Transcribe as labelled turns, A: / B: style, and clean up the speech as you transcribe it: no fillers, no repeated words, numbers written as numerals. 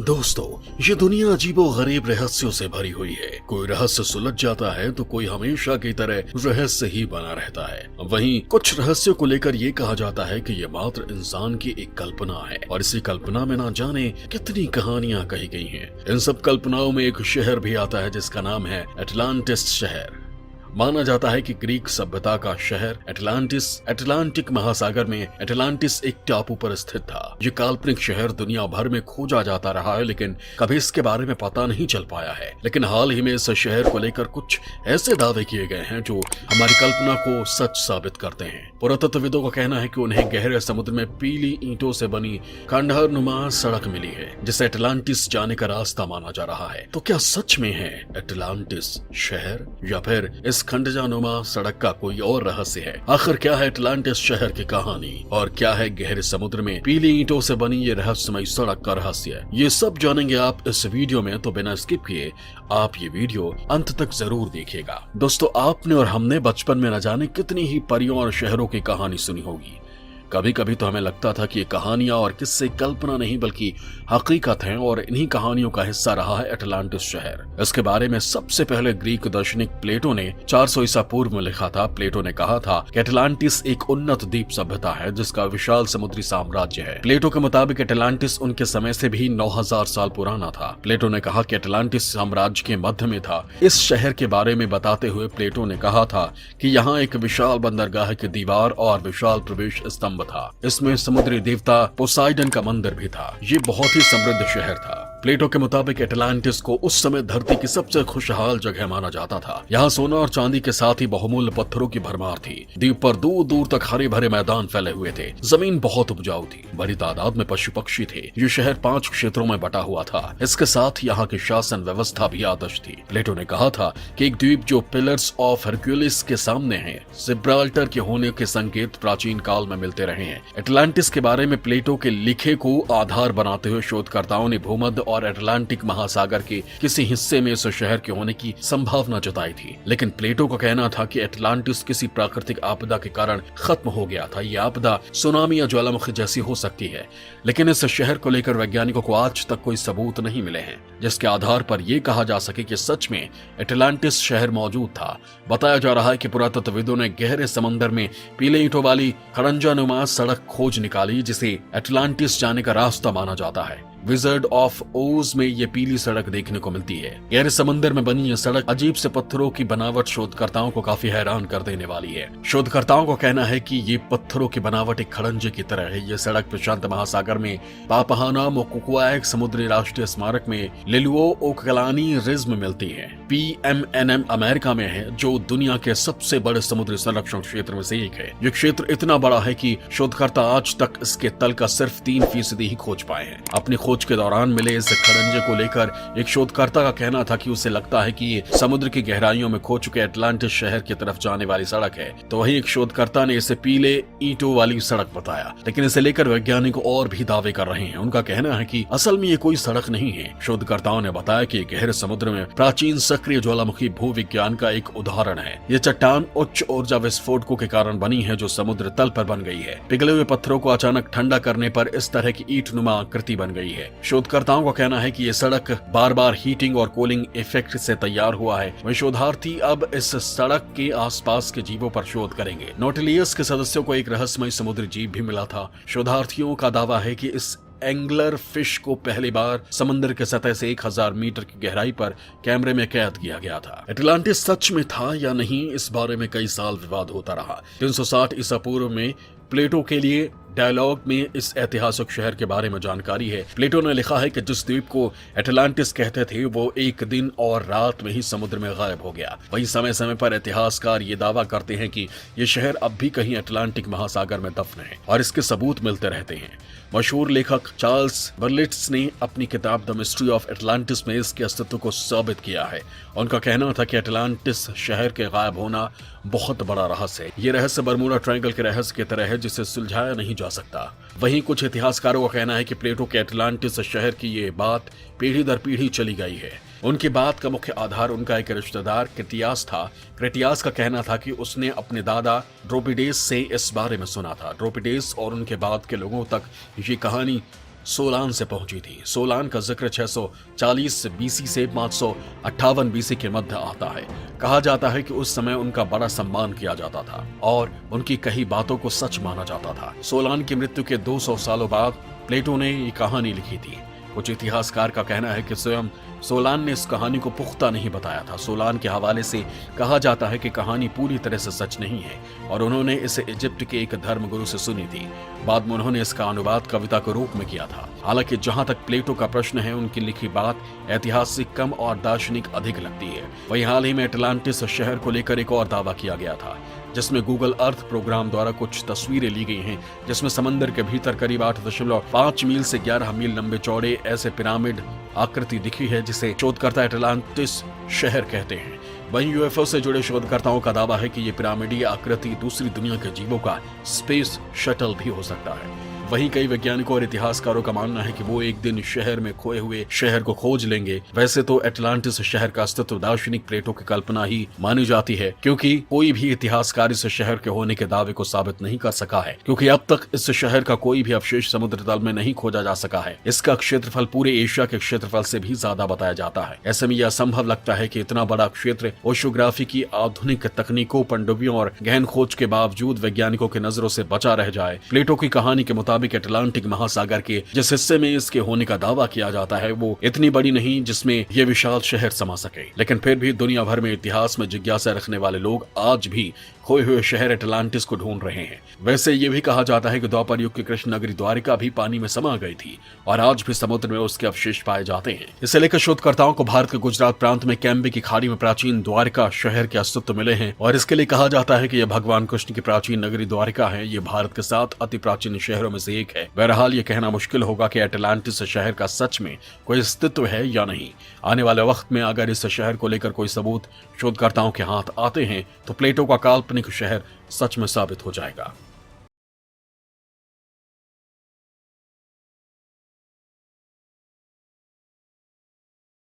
A: दोस्तों, ये दुनिया अजीबो गरीब रहस्यों से भरी हुई है। कोई रहस्य सुलझ जाता है तो कोई हमेशा की तरह रहस्य ही बना रहता है। वहीं कुछ रहस्यों को लेकर ये कहा जाता है कि ये मात्र इंसान की एक कल्पना है और इसी कल्पना में ना जाने कितनी कहानियां कही गई हैं। इन सब कल्पनाओं में एक शहर भी आता है जिसका नाम है एटलांटिस शहर। माना जाता है कि ग्रीक सभ्यता का शहर एटलांटिस अटलांटिक महासागर में एटलांटिस एक टापू पर स्थित था। ये काल्पनिक शहर दुनिया भर में खोजा जाता रहा है लेकिन कभी इसके बारे में पता नहीं चल पाया है। लेकिन हाल ही में इस शहर को लेकर कुछ ऐसे दावे किए गए हैं जो हमारी कल्पना को सच साबित करते हैं। पुरातत्वविदों का कहना है कि उन्हें गहरे समुद्र में पीली ईंटों से बनी खंडहर नुमा सड़क मिली है जिसे एटलांटिस जाने का रास्ता माना जा रहा है। तो क्या सच में है एटलांटिस शहर या फिर इस खंडजानुमा सड़क का कोई और रहस्य है? आखिर क्या है एटलांटिस शहर की कहानी और क्या है गहरे समुद्र में पीली ईंटों से बनी ये रहस्यमयी सड़क का रहस्य? ये सब जानेंगे आप इस वीडियो में, तो बिना स्किप किए आप ये वीडियो अंत तक जरूर देखिएगा। दोस्तों, आपने और हमने बचपन में न जाने कितनी ही परियों और शहरों की कहानी सुनी होगी। कभी कभी तो हमें लगता था कि ये कहानियां और किस्से कल्पना नहीं बल्कि हकीकत हैं और इन्हीं कहानियों का हिस्सा रहा है एटलांटिस शहर। इसके बारे में सबसे पहले ग्रीक दार्शनिक प्लेटो ने 400 ईसा पूर्व में लिखा था। प्लेटो ने कहा था कि एटलांटिस एक उन्नत द्वीप सभ्यता है जिसका विशाल समुद्री साम्राज्य है। प्लेटो के मुताबिक एटलांटिस उनके समय से भी 9000 साल पुराना था। प्लेटो ने कहा कि एटलांटिस साम्राज्य के मध्य में था। इस शहर के बारे में बताते हुए प्लेटो ने कहा था कि यहाँ एक विशाल बंदरगाह की दीवार और विशाल प्रवेश स्तंभ था। इसमें समुद्री देवता पोसाइडन का मंदिर भी था। ये बहुत ही समृद्ध शहर था। प्लेटो के मुताबिक एटलांटिस को उस समय धरती की सबसे खुशहाल जगह माना जाता था। यहाँ सोना और चांदी के साथ ही बहुमूल्य पत्थरों की भरमार थी। द्वीप पर दूर दूर तक हरे भरे मैदान फैले हुए थे। जमीन बहुत उपजाऊ थी। बड़ी तादाद में पशु पक्षी थे। ये शहर 5 क्षेत्रों में बटा हुआ था। इसके साथ यहाँ की शासन व्यवस्था भी आदर्श थी। प्लेटो ने कहा था कि एक द्वीप जो पिलर्स ऑफ हरक्यूलिस के सामने है, जिब्राल्टर के होने के संकेत प्राचीन काल में मिलते रहे हैं। एटलांटिस के बारे में प्लेटो के लिखे को आधार बनाते हुए शोधकर्ताओं ने भूमध्य और अटलांटिक महासागर के किसी हिस्से में इस शहर के होने की संभावना जताई थी। लेकिन प्लेटो का कहना था कि एटलांटिस किसी प्राकृतिक आपदा के कारण खत्म हो गया था। यह आपदा सुनामी या ज्वालामुखी जैसी हो सकती है, लेकिन इस शहर को लेकर वैज्ञानिकों को आज तक कोई सबूत नहीं मिले हैं जिसके आधार पर यह कहा जा सके कि सच में एटलांटिस शहर मौजूद था। बताया जा रहा है कि पुरातत्वविदों ने गहरे समंदर में पीले ईंटों वाली खड़ंजानुमा सड़क खोज निकाली जिसे एटलांटिस जाने का रास्ता माना जाता है। विजर्ड ऑफ ओज में ये पीली सड़क देखने को मिलती है। गहरे समंदर में बनी यह सड़क अजीब से पत्थरों की बनावट शोधकर्ताओं को काफी हैरान कर देने वाली है। शोधकर्ताओं का कहना है कि ये पत्थरों की बनावट एक खड़ंजे की तरह है। ये सड़क प्रशांत महासागर में पापहाना मोकुकुआक समुद्री राष्ट्रीय स्मारक में लिलुओ ओकलानी रिज में मिलती है। PMNM अमेरिका में है जो दुनिया के सबसे बड़े समुद्री संरक्षण क्षेत्र में से एक है। ये क्षेत्र इतना बड़ा है कि शोधकर्ता आज तक इसके तल का सिर्फ 3% ही खोज पाए हैं। अपनी खोज के दौरान मिले इस खड़ंजे को लेकर एक शोधकर्ता का कहना था कि उसे लगता है कि ये समुद्र की गहराइयों में खो चुके एटलांटिस शहर की तरफ जाने वाली सड़क है। तो वहीं एक शोधकर्ता ने इसे पीले ईंटों वाली सड़क बताया, लेकिन इसे लेकर वैज्ञानिक और भी दावे कर रहे हैं। उनका कहना है कि असल में ये कोई सड़क नहीं है। शोधकर्ताओं ने बताया कि गहरे समुद्र में प्राचीन सक्रिय ज्वालामुखी भूविज्ञान का एक उदाहरण है। ये चट्टान उच्च ऊर्जा विस्फोटकों के कारण बनी है जो समुद्र तल पर बन गई है। पिघले हुए पत्थरों को अचानक ठंडा करने पर इस तरह की ईंट नुमा आकृति बन गई है। शोधकर्ताओं का कहना है कि यह सड़क बार बार हीटिंग और कूलिंग इफेक्ट से तैयार हुआ है। वही शोधार्थी अब इस सड़क के आसपास के जीवों पर शोध करेंगे। नोटिलियस के सदस्यों को एक रहस्यमय समुद्री जीव भी मिला था। शोधार्थियों का दावा है कि इस एंगलर फिश को पहली बार समंदर के सतह से 1000 मीटर की गहराई पर कैमरे में कैद किया गया था। एटलांटिस सच में था या नहीं, इस बारे में कई साल विवाद होता रहा। 360 ईसा पूर्व में प्लेटो के लिए डायलॉग में इस ऐतिहासिक शहर के बारे में जानकारी है। प्लेटो ने लिखा है कि जिस द्वीप को एटलांटिस कहते थे वो एक दिन और रात में ही समुद्र में गायब हो गया। वही समय समय पर इतिहासकार ये दावा करते हैं कि ये शहर अब भी कहीं अटलांटिक महासागर में दफन है और इसके सबूत मिलते रहते हैं। मशहूर लेखक चार्ल्स बर्लिट्स ने अपनी किताब द मिस्ट्री ऑफ एटलांटिस में इसके अस्तित्व को साबित किया है। उनका कहना था कि एटलांटिस शहर के गायब होना बहुत बड़ा रहस्य है। ये रहस्य बर्मुडा ट्रायंगल के रहस्य की तरह है जिसे सुलझाया नहीं जा सकता। वहीं कुछ इतिहासकारों का कहना है कि प्लेटो के एटलांटिस शहर की ये बात पीढ़ी दर पीढ़ी चली गई है। उनकी बात का मुख्य आधार उनका एक रिश्तेदार क्रेटियास था। क्रेटियास का कहना था कि उसने अपने दादा ड्रोपिडेस से इस बारे में सुना था। ड्रोपिडेस और उनके बाद के लोगों तक ये कहानी सोलान से पहुंची थी। सोलान का जिक्र 640 बीसी से 558 बीसी के मध्य आता है। कहा जाता है कि उस समय उनका बड़ा सम्मान किया जाता था और उनकी कही बातों को सच माना जाता था। सोलान की मृत्यु के 200 सालों बाद प्लेटो ने ये कहानी लिखी थी। कुछ इतिहासकार का कहना है कि स्वयं सोलान ने इस कहानी को पुख्ता नहीं बताया था। सोलान के हवाले से कहा जाता है कि कहानी पूरी तरह से सच नहीं है और उन्होंने इसे इजिप्ट के एक धर्मगुरु से सुनी थी। बाद में उन्होंने इसका अनुवाद कविता के रूप में किया था। हालांकि जहां तक प्लेटो का प्रश्न है, उनकी लिखी बात ऐतिहासिक कम और दार्शनिक अधिक लगती है। वहीं हाल ही में अटलांटिस शहर को लेकर एक और दावा किया गया था, जिसमें गूगल अर्थ प्रोग्राम द्वारा कुछ तस्वीरें ली गई हैं, जिसमें समंदर के भीतर करीब 8.5 मील से 11 मील लंबे चौड़े ऐसे पिरामिड आकृति दिखी है, जिसे शोधकर्ता अटलांटिस शहर कहते हैं। वहीं यूएफओ से जुड़े शोधकर्ताओं का दावा है कि ये पिरामिडीय आकृति दूसरी दुनिया के जीवों का स्पेस शटल भी हो सकता है। वहीं कई वैज्ञानिकों और इतिहासकारों का मानना है कि वो एक दिन शहर में खोए हुए शहर को खोज लेंगे। वैसे तो अटलांटिस शहर का अस्तित्व दार्शनिक प्लेटो की कल्पना ही मानी जाती है, क्योंकि कोई भी इतिहासकार इस शहर के होने के दावे को साबित नहीं कर सका है, क्योंकि अब तक इस शहर का कोई भी अवशेष समुद्र तल में नहीं खोजा जा सका है। इसका क्षेत्रफल पूरे एशिया के क्षेत्रफल से भी ज्यादा बताया जाता है। ऐसे में यह असंभव लगता है कि इतना बड़ा क्षेत्र ओशोग्राफी की आधुनिक तकनीकों, पनडुब्बियों और गहन खोज के बावजूद वैज्ञानिकों की नजरों से बचा रह जाए। प्लेटो की कहानी के मुताबिक अटलांटिक महासागर के जिस हिस्से में इसके होने का दावा किया जाता है, वो इतनी बड़ी नहीं जिसमें ये विशाल शहर समा सके। लेकिन फिर भी दुनिया भर में इतिहास में जिज्ञासा रखने वाले लोग आज भी खोए हुए शहर अटलांटिस को ढूंढ रहे हैं। वैसे ये भी कहा जाता है कि द्वापर युग की कृष्ण नगरी द्वारिका भी पानी में समा गई थी और आज भी समुद्र में उसके अवशेष पाए जाते हैं। इसे लेकर शोधकर्ताओं को भारत के गुजरात प्रांत में कैम्बे की खाड़ी में प्राचीन द्वारिका शहर के अस्तित्व मिले हैं और इसके लिए कहा जाता है कि यह भगवान कृष्ण की प्राचीन नगरी द्वारिका है। ये भारत के 7 अति प्राचीन शहरों में से एक है। बहरहाल ये कहना मुश्किल होगा कि अटलांटिस शहर का सच में कोई अस्तित्व है या नहीं। आने वाले वक्त में अगर इस शहर को लेकर कोई सबूत शोधकर्ताओं के हाथ आते हैं तो प्लेटो का काल्पनिक शहर सच में साबित हो जाएगा।